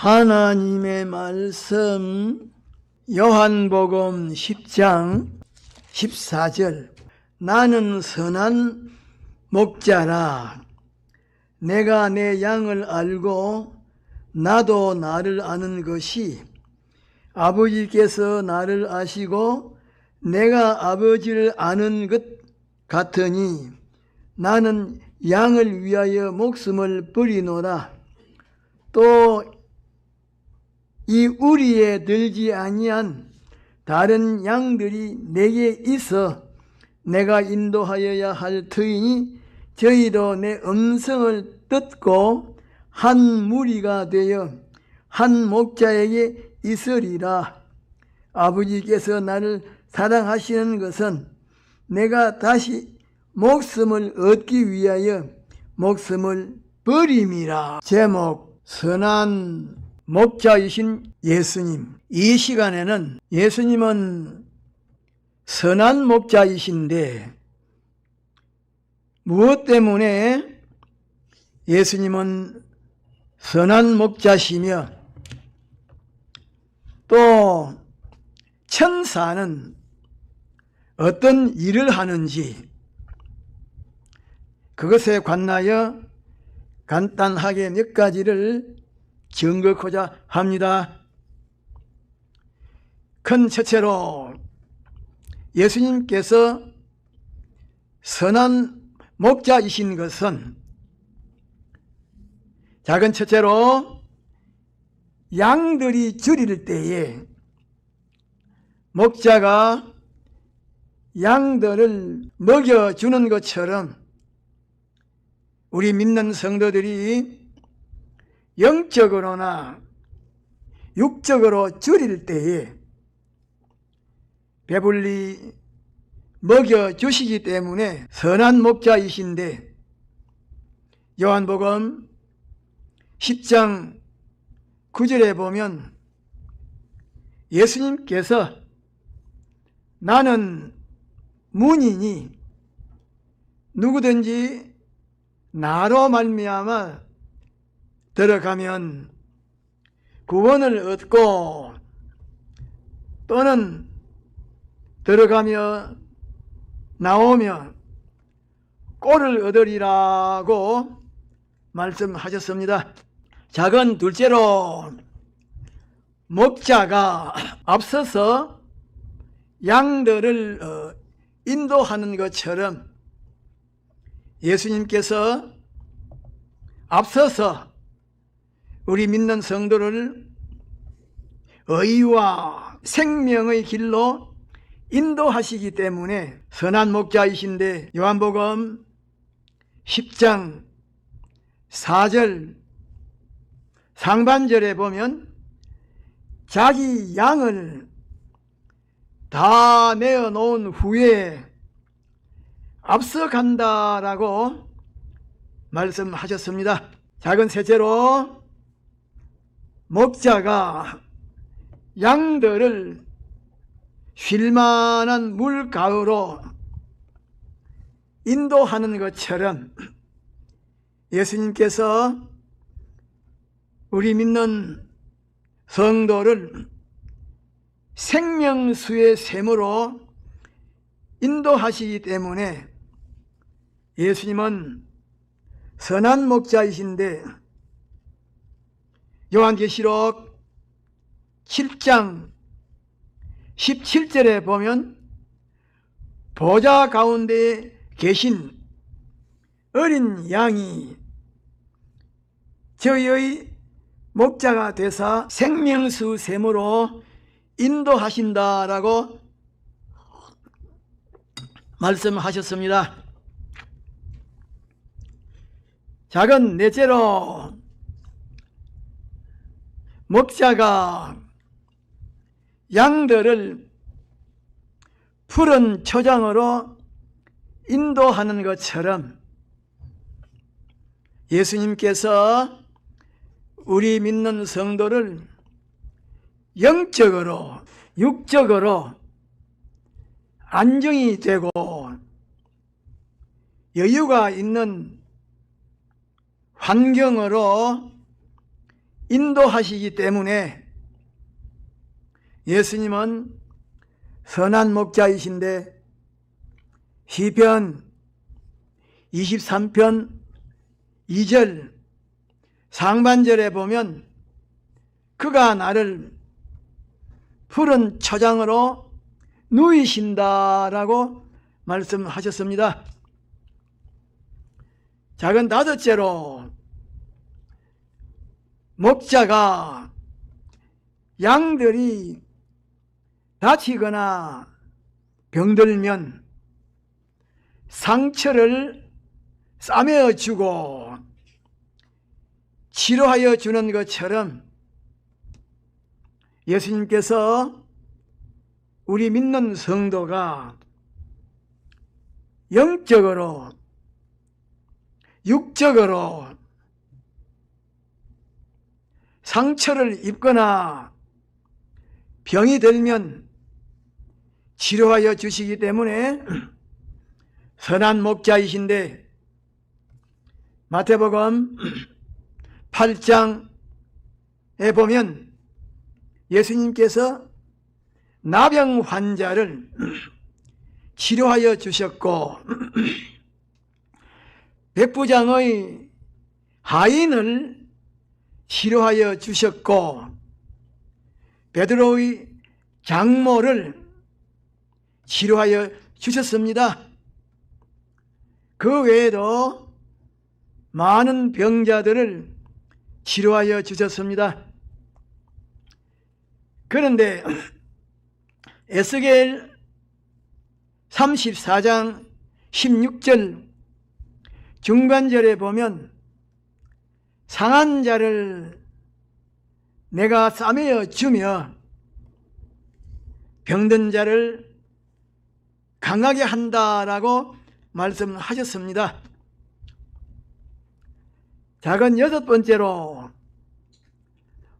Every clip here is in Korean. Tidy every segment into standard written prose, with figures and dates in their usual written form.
하나님의 말씀 요한복음 10장 14절 나는 선한 목자라. 내가 내 양을 알고 나도 나를 아는 것이 아버지께서 나를 아시고 내가 아버지를 아는 것 같으니 나는 양을 위하여 목숨을 버리노라. 또 이 우리에 들지 아니한 다른 양들이 내게 있어 내가 인도하여야 할 터이니 저희도 내 음성을 듣고 한 무리가 되어 한 목자에게 있으리라. 아버지께서 나를 사랑하시는 것은 내가 다시 목숨을 얻기 위하여 목숨을 버림이라. 제목 선한 목자이신 예수님. 이 시간에는 예수님은 선한 목자이신데 무엇 때문에 예수님은 선한 목자시며 또 천사는 어떤 일을 하는지 그것에 관하여 간단하게 몇 가지를 증거하고자 합니다. 큰 첫째로 예수님께서 선한 목자이신 것은 작은 첫째로 양들이 줄일 때에 목자가 양들을 먹여주는 것처럼 우리 믿는 성도들이 영적으로나 육적으로 줄일 때에 배불리 먹여주시기 때문에 선한 목자이신데 요한복음 10장 9절에 보면 예수님께서 나는 문이니 누구든지 나로 말미암아 들어가면 구원을 얻고 또는 들어가며 나오며 꼴을 얻으리라고 말씀하셨습니다. 작은 둘째로 목자가 앞서서 양들을 인도하는 것처럼 예수님께서 앞서서 우리 믿는 성도를 의와 생명의 길로 인도하시기 때문에 선한 목자이신데 요한복음 10장 4절 상반절에 보면 자기 양을 다 내어놓은 후에 앞서간다라고 말씀하셨습니다. 작은 셋째로 목자가 양들을 쉴만한 물가로 인도하는 것처럼 예수님께서 우리 믿는 성도를 생명수의 샘으로 인도하시기 때문에 예수님은 선한 목자이신데 요한계시록 7장 17절에 보면 보좌 가운데 계신 어린 양이 저희의 목자가 되사 생명수 샘으로 인도하신다라고 말씀하셨습니다. 작은 넷째로 목자가 양들을 푸른 초장으로 인도하는 것처럼 예수님께서 우리 믿는 성도를 영적으로 육적으로 안정이 되고 여유가 있는 환경으로 인도하시기 때문에 예수님은 선한 목자이신데 시편 23편 2절 상반절에 보면 그가 나를 푸른 초장으로 누이신다라고 말씀하셨습니다. 작은 다섯째로 목자가 양들이 다치거나 병들면 상처를 싸매어 주고 치료하여 주는 것처럼 예수님께서 우리 믿는 성도가 영적으로 육적으로 상처를 입거나 병이 들면 치료하여 주시기 때문에 선한 목자이신데 마태복음 8장에 보면 예수님께서 나병 환자를 치료하여 주셨고 백부장의 하인을 치료하여 주셨고 베드로의 장모를 치료하여 주셨습니다. 그 외에도 많은 병자들을 치료하여 주셨습니다. 그런데 에스겔 34장 16절 중간절에 보면 상한 자를 내가 싸매어 주며 병든 자를 강하게 한다라고 말씀하셨습니다. 작은 여섯 번째로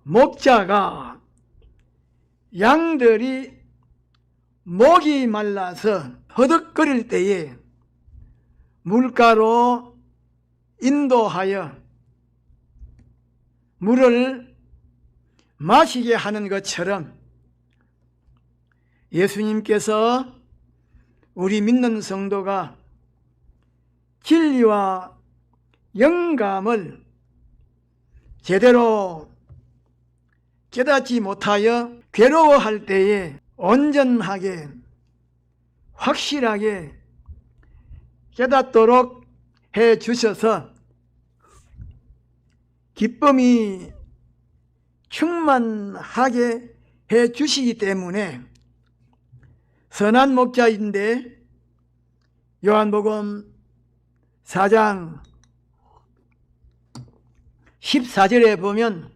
목자가 양들이 목이 말라서 허덕거릴 때에 물가로 인도하여 물을 마시게 하는 것처럼 예수님께서 우리 믿는 성도가 진리와 영감을 제대로 깨닫지 못하여 괴로워할 때에 온전하게 확실하게 깨닫도록 해 주셔서 기쁨이 충만하게 해 주시기 때문에 선한 목자인데 요한복음 4장 14절에 보면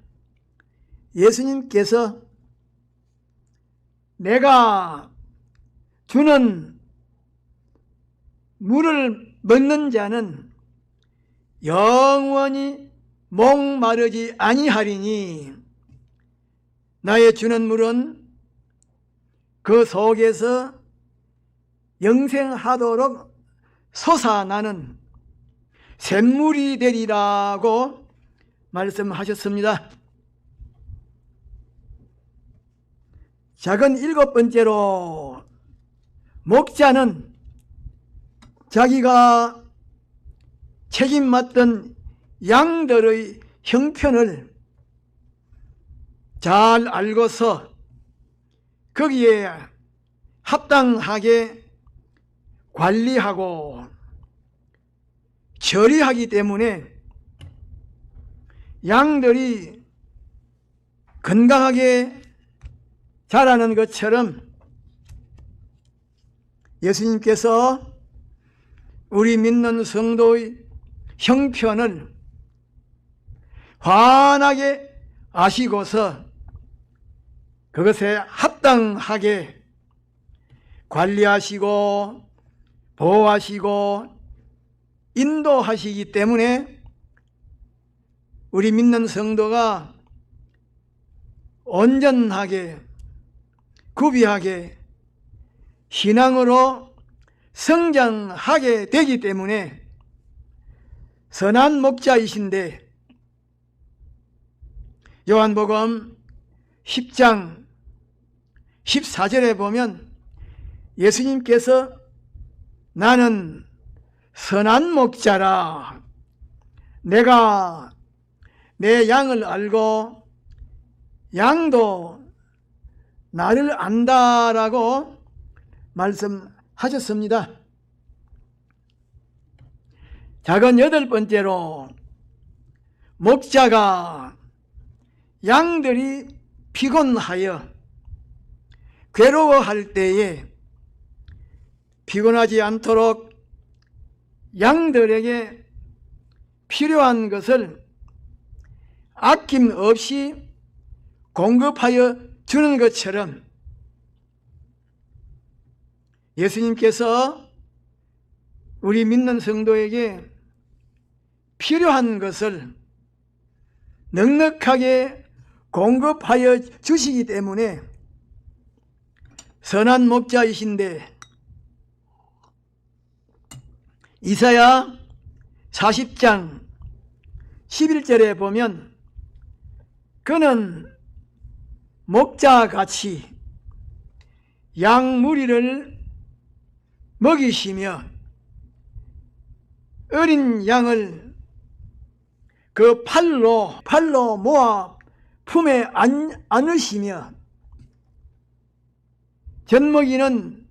예수님께서 내가 주는 물을 먹는 자는 영원히 목마르지 아니하리니 나의 주는 물은 그 속에서 영생하도록 솟아나는 샘물이 되리라고 말씀하셨습니다. 작은 일곱 번째로 목자는 자기가 책임 맡던 양들의 형편을 잘 알고서 거기에 합당하게 관리하고 처리하기 때문에 양들이 건강하게 자라는 것처럼 예수님께서 우리 믿는 성도의 형편을 환하게 아시고서 그것에 합당하게 관리하시고 보호하시고 인도하시기 때문에 우리 믿는 성도가 온전하게 구비하게 신앙으로 성장하게 되기 때문에 선한 목자이신데 요한복음 10장 14절에 보면 예수님께서 나는 선한 목자라, 내가 내 양을 알고 양도 나를 안다라고 말씀하셨습니다. 작은 8번째로, 목자가 양들이 피곤하여 괴로워할 때에 피곤하지 않도록 양들에게 필요한 것을 아낌없이 공급하여 주는 것처럼 예수님께서 우리 믿는 성도에게 필요한 것을 넉넉하게 공급하여 주시기 때문에 선한 목자이신데, 이사야 40장 11절에 보면 그는 목자같이 양 무리를 먹이시며 어린 양을 그 팔로 모아 품에 안으시며 젖먹이는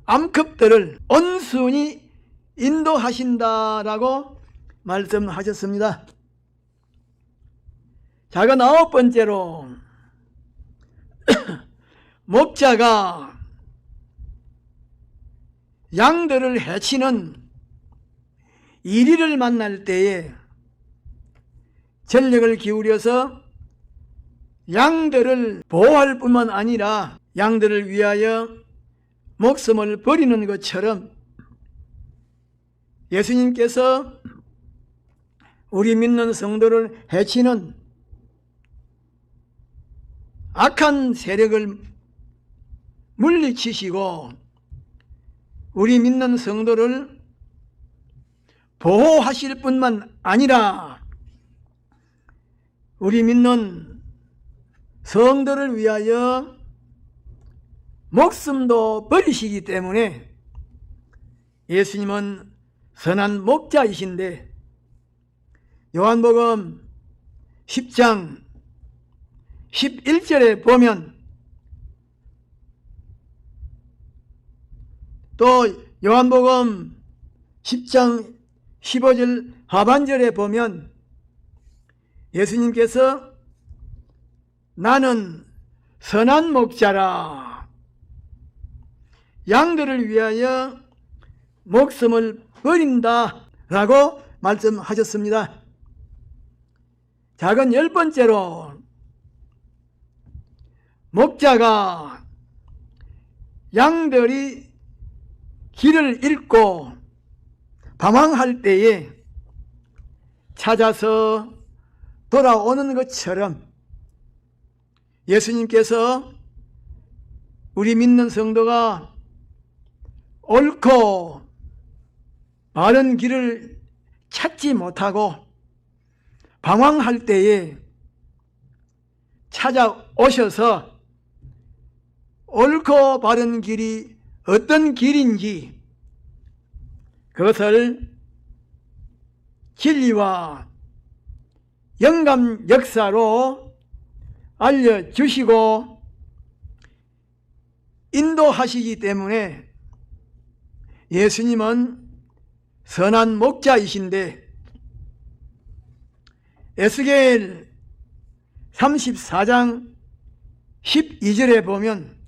암컷들을 온순히 인도하신다라고 말씀하셨습니다. 작은 9번째로, 목자가 양들을 해치는 이리를 만날 때에 전력을 기울여서 양들을 보호할 뿐만 아니라 양들을 위하여 목숨을 버리는 것처럼 예수님께서 우리 믿는 성도를 해치는 악한 세력을 물리치시고 우리 믿는 성도를 보호하실 뿐만 아니라 우리 믿는 성도를 위하여 목숨도 버리시기 때문에 예수님은 선한 목자이신데, 요한복음 10장 11절에 보면, 또 요한복음 10장 15절 하반절에 보면 예수님께서 나는 선한 목자라, 양들을 위하여 목숨을 버린다 라고 말씀하셨습니다. 작은 10번째로, 목자가 양들이 길을 잃고 방황할 때에 찾아서 돌아오는 것처럼 예수님께서 우리 믿는 성도가 옳고 바른 길을 찾지 못하고 방황할 때에 찾아오셔서 옳고 바른 길이 어떤 길인지 그것을 진리와 영감 역사로 알려주시고 인도하시기 때문에 예수님은 선한 목자이신데, 에스겔 34장 12절에 보면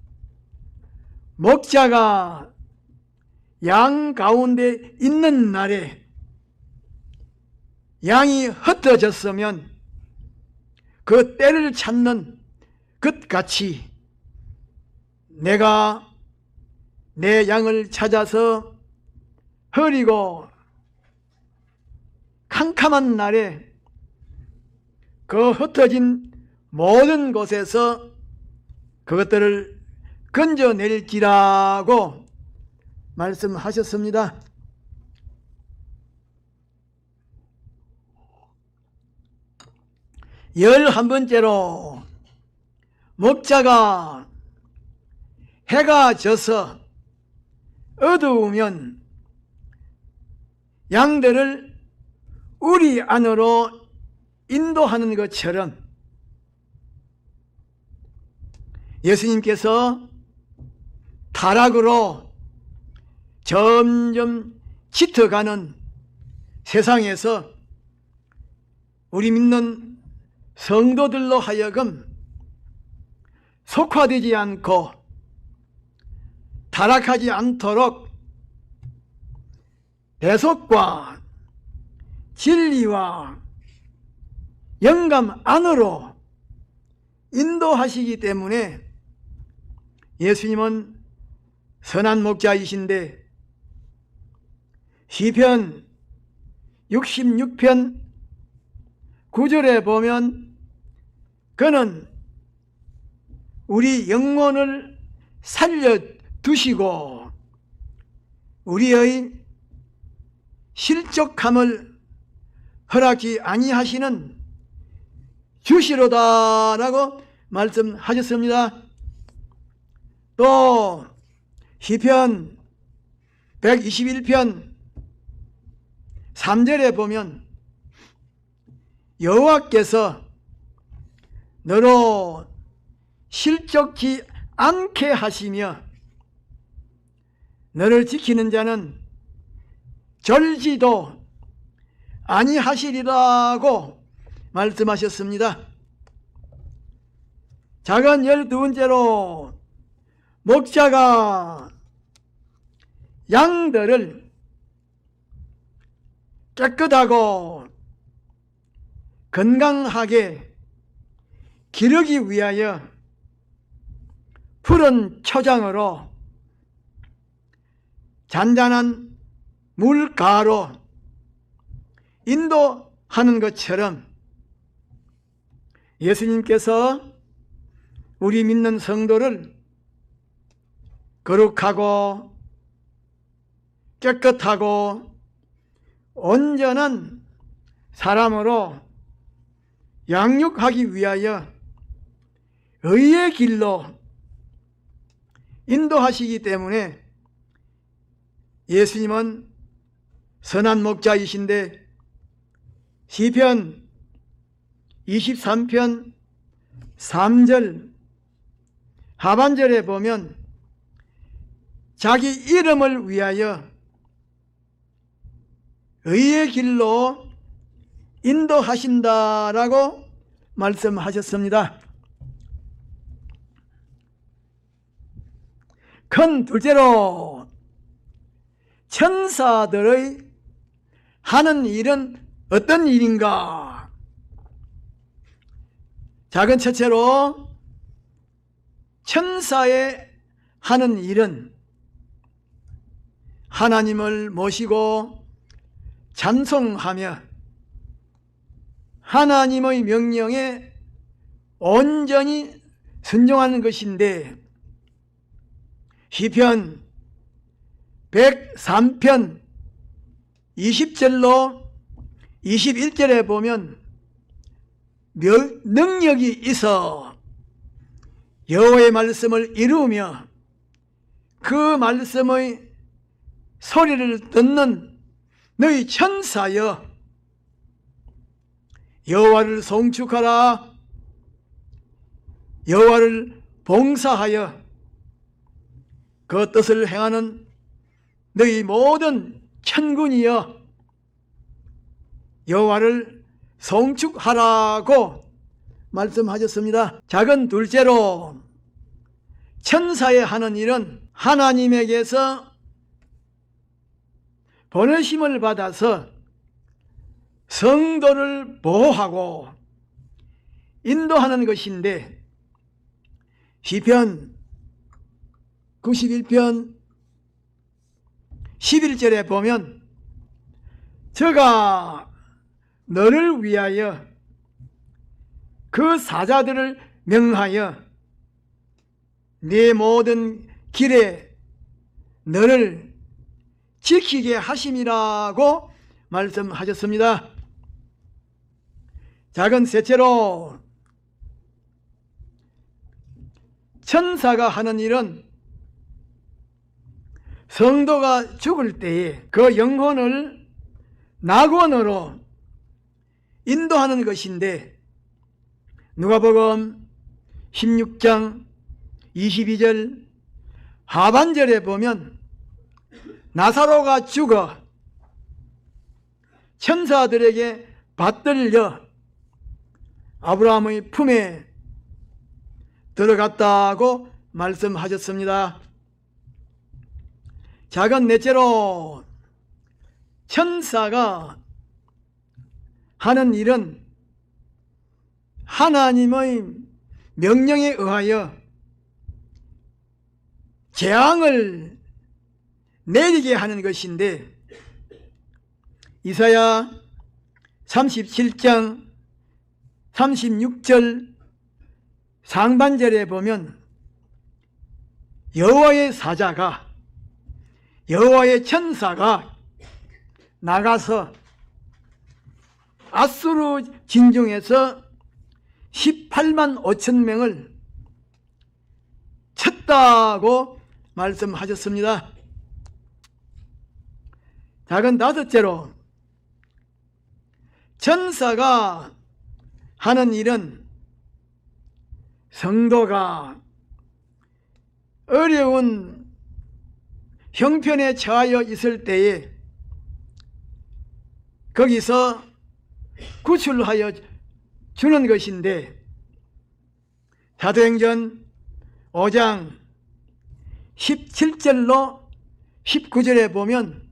목자가 양 가운데 있는 날에 양이 흩어졌으면 그 때를 찾는 것 같이 내가 내 양을 찾아서 흐리고 캄캄한 날에 그 흩어진 모든 곳에서 그것들을 건져낼지라고 말씀하셨습니다. 11번째로 목자가 해가 져서 어두우면 양들을 우리 안으로 인도하는 것처럼 예수님께서 타락으로 점점 짙어가는 세상에서 우리 믿는 성도들로 하여금 속화되지 않고 타락하지 않도록 대속과 진리와 영감 안으로 인도하시기 때문에 예수님은 선한 목자이신데 시편 66편 9절에 보면 그는 우리 영혼을 살려두시고 우리의 실족함을 허락지 아니하시는 주시로다라고 말씀하셨습니다. 또 시편 121편 3절에 보면 여호와께서 너로 실족지 않게 하시며 너를 지키는 자는 절지도 아니하시리라고 말씀하셨습니다. 작은 12번째로 목자가 양들을 깨끗하고 건강하게 기르기 위하여 푸른 초장으로 잔잔한 물가로 인도하는 것처럼 예수님께서 우리 믿는 성도를 거룩하고 깨끗하고 온전한 사람으로 양육하기 위하여 의의 길로 인도하시기 때문에 예수님은 선한 목자이신데 시편 23편 3절 하반절에 보면 자기 이름을 위하여 의의 길로 인도하신다라고 말씀하셨습니다. 큰 둘째로 천사들의 하는 일은 어떤 일인가? 작은 첫째로 천사의 하는 일은 하나님을 모시고 찬송하며 하나님의 명령에 온전히 순종하는 것인데 시편 103편 20절로 21절에 보면 능력이 있어 여호와의 말씀을 이루며 그 말씀의 소리를 듣는 너희 천사여 여호와를 송축하라. 여호와를 봉사하여 그 뜻을 행하는 너희 모든 천군이여 여호와를 송축하라고 말씀하셨습니다. 작은 둘째로 천사의 하는 일은 하나님에게서 보내심을 받아서 성도를 보호하고 인도하는 것인데 시편 91편 11절에 보면 저가 너를 위하여 그 사자들을 명하여 네 모든 길에 너를 지키게 하심이라고 말씀하셨습니다. 작은 셋째로 천사가 하는 일은 성도가 죽을 때에 그 영혼을 낙원으로 인도하는 것인데, 누가복음 16장 22절 하반절에 보면 나사로가 죽어 천사들에게 받들려 아브라함의 품에 들어갔다고 말씀하셨습니다. 작은 넷째로 천사가 하는 일은 하나님의 명령에 의하여 재앙을 내리게 하는 것인데, 이사야 37장 36절 상반절에 보면 여호와의 사자가, 여호와의 천사가 나가서 아수르 진중에서 18만 5천 명을 쳤다고 말씀하셨습니다. 작은 다섯째로 천사가 하는 일은 성도가 어려운 형편에 처하여 있을 때에 거기서 구출하여 주는 것인데, 사도행전 5장 17절로 19절에 보면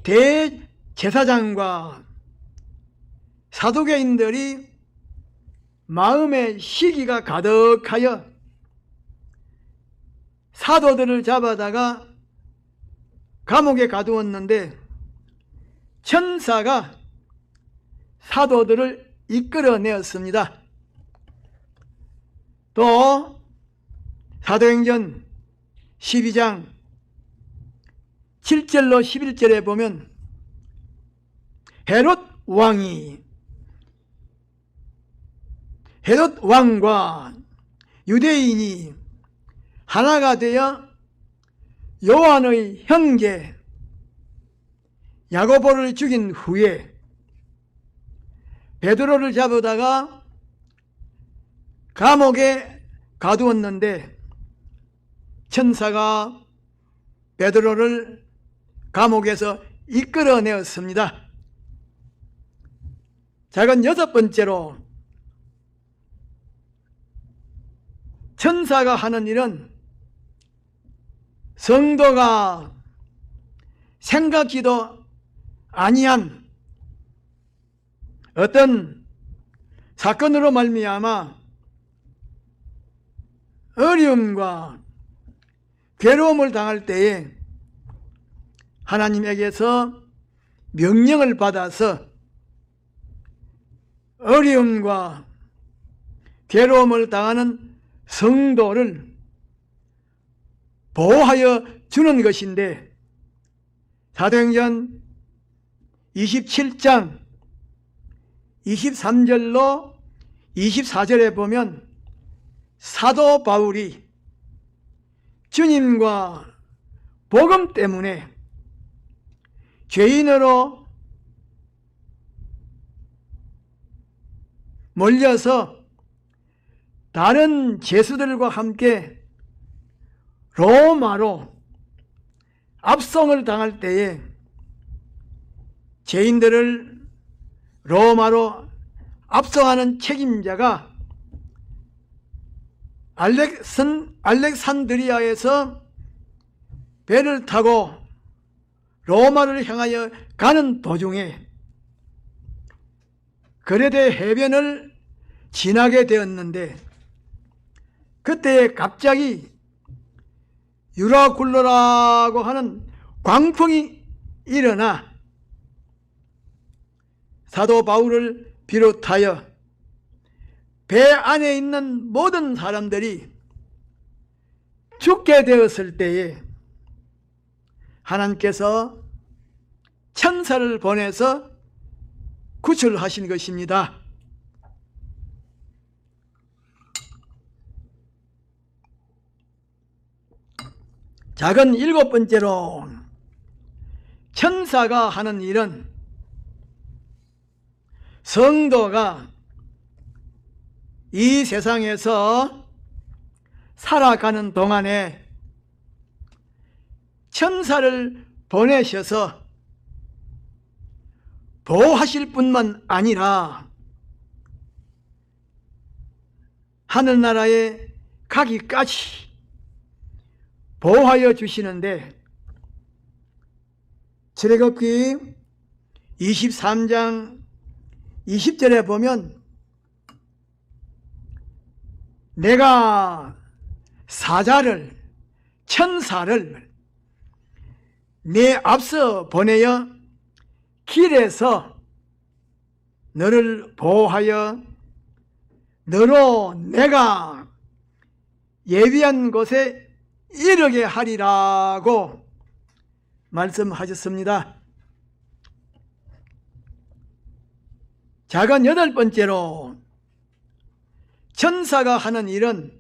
대제사장과 사두개인들이 마음에 시기가 가득하여 사도들을 잡아다가 감옥에 가두었는데, 천사가 사도들을 이끌어내었습니다. 또 사도행전 12장 7절로 11절에 보면 헤롯 왕과 유대인이 하나가 되어 요한의 형제 야고보를 죽인 후에 베드로를 잡아다가 감옥에 가두었는데, 천사가 베드로를 감옥에서 이끌어내었습니다. 작은 여섯 번째로 천사가 하는 일은 성도가 생각지도 아니한 어떤 사건으로 말미암아 어려움과 괴로움을 당할 때에 하나님에게서 명령을 받아서 어려움과 괴로움을 당하는 성도를 보호하여 주는 것인데, 사도행전 27장 23절로 24절에 보면 사도 바울이 주님과 복음 때문에 죄인으로 몰려서 다른 죄수들과 함께 로마로 압송을 당할 때에 죄인들을 로마로 압송하는 책임자가 알렉산드리아에서 배를 타고 로마를 향하여 가는 도중에 그레데 해변을 지나게 되었는데, 그때 갑자기 유라굴로라고 하는 광풍이 일어나 사도 바울을 비롯하여 배 안에 있는 모든 사람들이 죽게 되었을 때에 하나님께서 천사를 보내서 구출하신 것입니다. 작은 일곱 번째로 천사가 하는 일은 성도가 이 세상에서 살아가는 동안에 천사를 보내셔서 보호하실 뿐만 아니라 하늘나라에 가기까지 보호하여 주시는데, 출애굽기 23장 20절에 보면 내가 사자를, 천사를 내 앞서 보내어 길에서 너를 보호하여 너로 내가 예비한 곳에 이르게 하리라고 말씀하셨습니다. 작은 여덟 번째로 천사가 하는 일은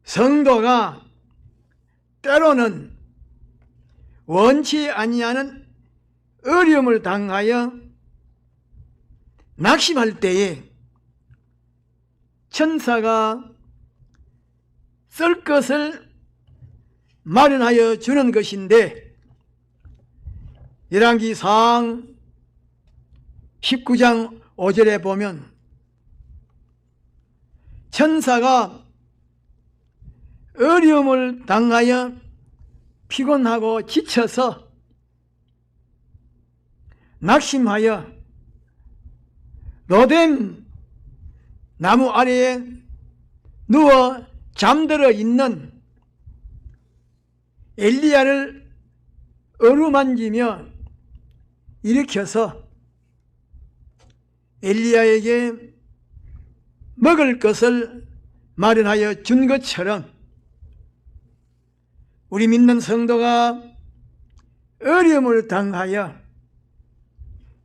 성도가 때로는 원치 아니하는 어려움을 당하여 낙심할 때에 천사가 쓸 것을 마련하여 주는 것인데, 열왕기상 19장 5절에 보면 천사가 어려움을 당하여 피곤하고 지쳐서 낙심하여 로뎀 나무 아래에 누워 잠들어 있는 엘리야를 어루만지며 일으켜서 엘리야에게 먹을 것을 마련하여 준 것처럼 우리 믿는 성도가 어려움을 당하여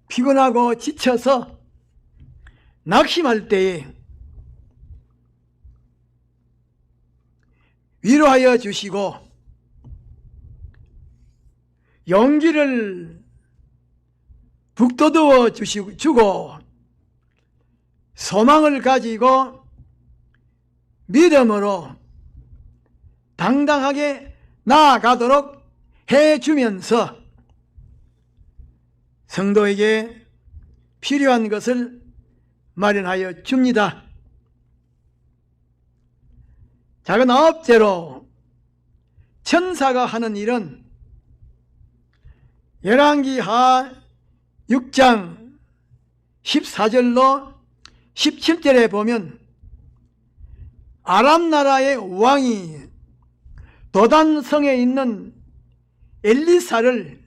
피곤하고 지쳐서 낙심할 때에 위로하여 주시고 용기를 북돋워 주고 소망을 가지고 믿음으로 당당하게 나아가도록 해주면서 성도에게 필요한 것을 마련하여 줍니다. 작은 아홉째로 천사가 하는 일은 열왕기하 6장 14절로 17절에 보면 아람 나라의 왕이 도단성에 있는 엘리사를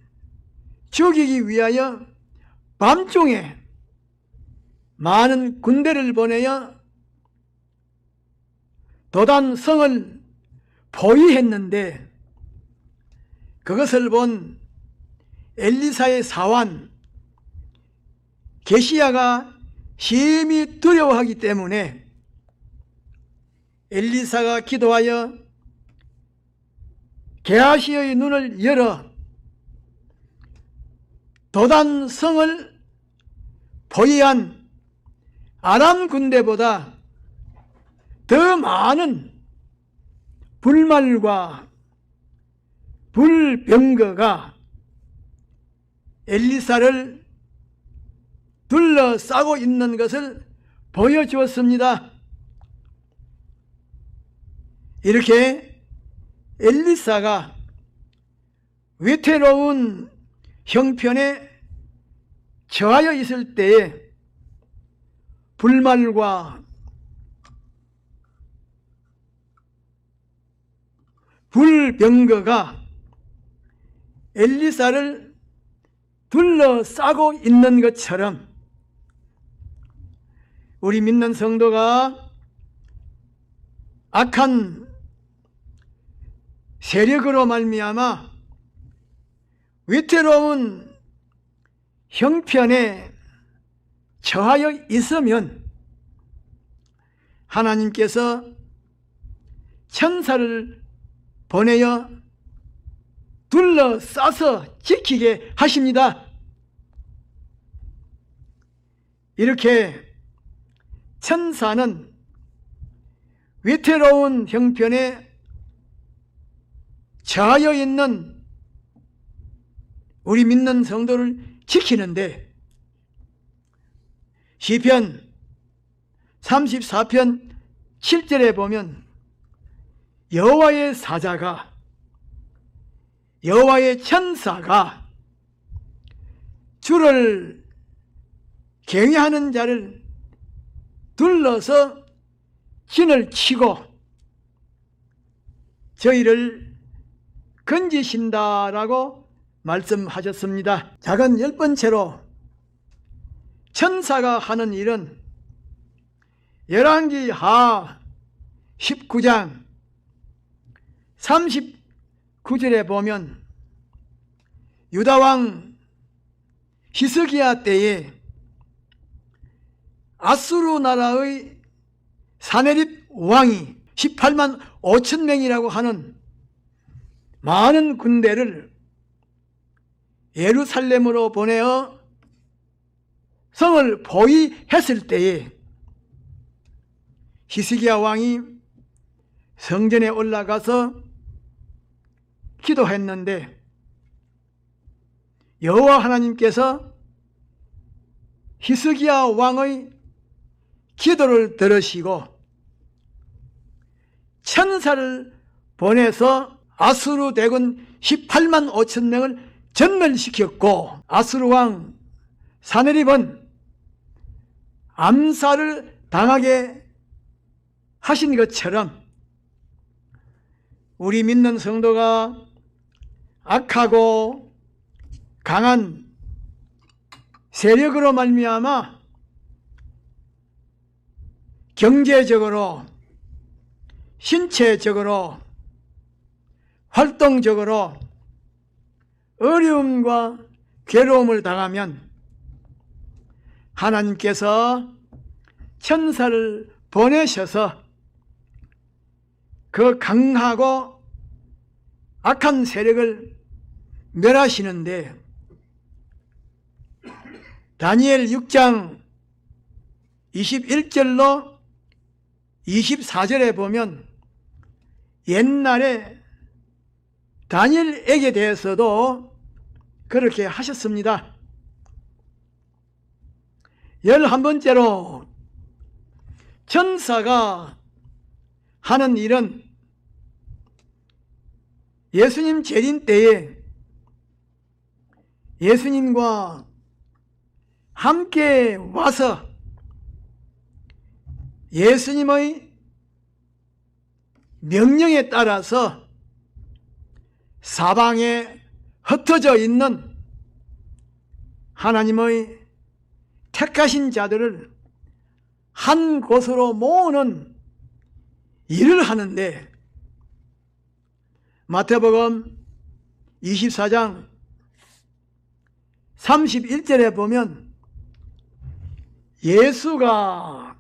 죽이기 위하여 밤중에 많은 군대를 보내어 도단성을 포위했는데, 그것을 본 엘리사의 사환 게시야가 심히 두려워하기 때문에 엘리사가 기도하여 게하시의 눈을 열어 도단성을 포위한 아람 군대보다 더 많은 불말과 불병거가 엘리사를 둘러싸고 있는 것을 보여주었습니다. 이렇게 엘리사가 위태로운 형편에 처하여 있을 때에 불말과 불병거가 엘리사를 둘러싸고 있는 것처럼 우리 믿는 성도가 악한 세력으로 말미암아 위태로운 형편에 처하여 있으면 하나님께서 천사를 보내어 둘러싸서 지키게 하십니다. 이렇게 천사는 위태로운 형편에 처하여 있는 우리 믿는 성도를 지키는데, 시편 34편 7절에 보면 여호와의 사자가, 여호와의 천사가 주를 경외하는 자를 둘러서 진을 치고 저희를 건지신다라고 말씀하셨습니다. 작은 10번째로 천사가 하는 일은 열왕기하 19장 39절에 보면 유다왕 히스기야 때에 아수르 나라의 사네립 왕이 18만 5천 명이라고 하는 많은 군대를 예루살렘으로 보내어 성을 포위했을 때에 히스기야 왕이 성전에 올라가서 기도했는데 여호와 하나님께서 히스기야 왕의 기도를 들으시고 천사를 보내서 아수르 대군 18만 5천 명을 전멸시켰고, 아수르 왕 사네립은 암살을 당하게 하신 것처럼 우리 믿는 성도가 악하고 강한 세력으로 말미암아 경제적으로, 신체적으로, 활동적으로 어려움과 괴로움을 당하면 하나님께서 천사를 보내셔서 그 강하고 악한 세력을 멸하시는데, 다니엘 6장 21절로 24절에 보면 옛날에 다니엘에게 대해서도 그렇게 하셨습니다. 11번째로 천사가 하는 일은 예수님 재림 때에 예수님과 함께 와서 예수님의 명령에 따라서 사방에 흩어져 있는 하나님의 택하신 자들을 한 곳으로 모으는 일을 하는데, 마태복음 24장 31절에 보면 예수가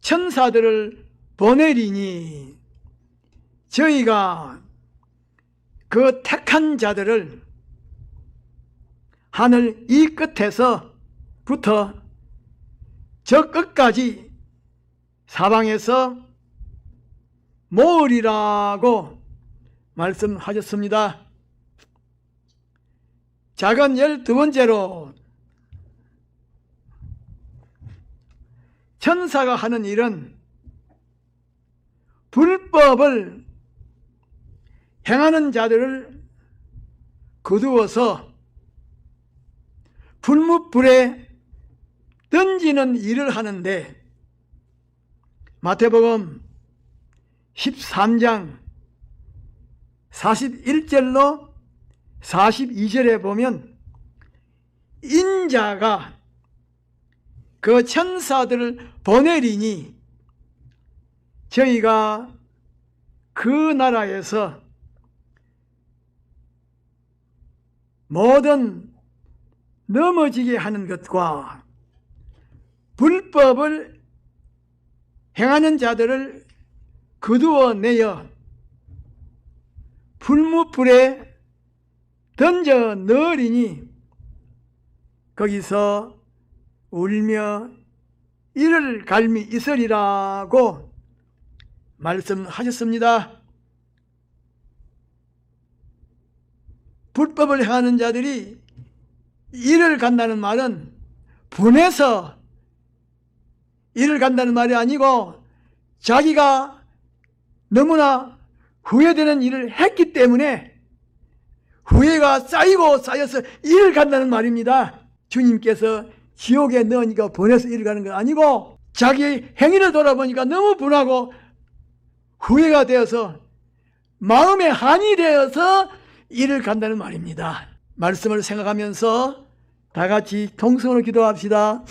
천사들을 보내리니 저희가 그 택한 자들을 하늘 이 끝에서부터 저 끝까지 사방에서 모으리라고 말씀하셨습니다. 작은 12번째로 천사가 하는 일은 불법을 행하는 자들을 거두어서 불못불에 던지는 일을 하는데, 마태복음 13장 41절로 42절에 보면 인자가 그 천사들을 보내리니 저희가 그 나라에서 모든 넘어지게 하는 것과 불법을 행하는 자들을 거두어내어 풀무불에 던져 넣으리니 거기서 울며 이를 갈미 있으리라고 말씀하셨습니다. 불법을 행하는 자들이 이를 간다는 말은 분해서 이를 간다는 말이 아니고 자기가 너무나 후회되는 일을 했기 때문에 후회가 쌓이고 쌓여서 이를 간다는 말입니다. 주님께서 지옥에 넣으니까 보내서 이를 가는 건 아니고 자기 행위를 돌아보니까 너무 분하고 후회가 되어서 마음에 한이 되어서 이를 간다는 말입니다. 말씀을 생각하면서 다 같이 통성으로 기도합시다.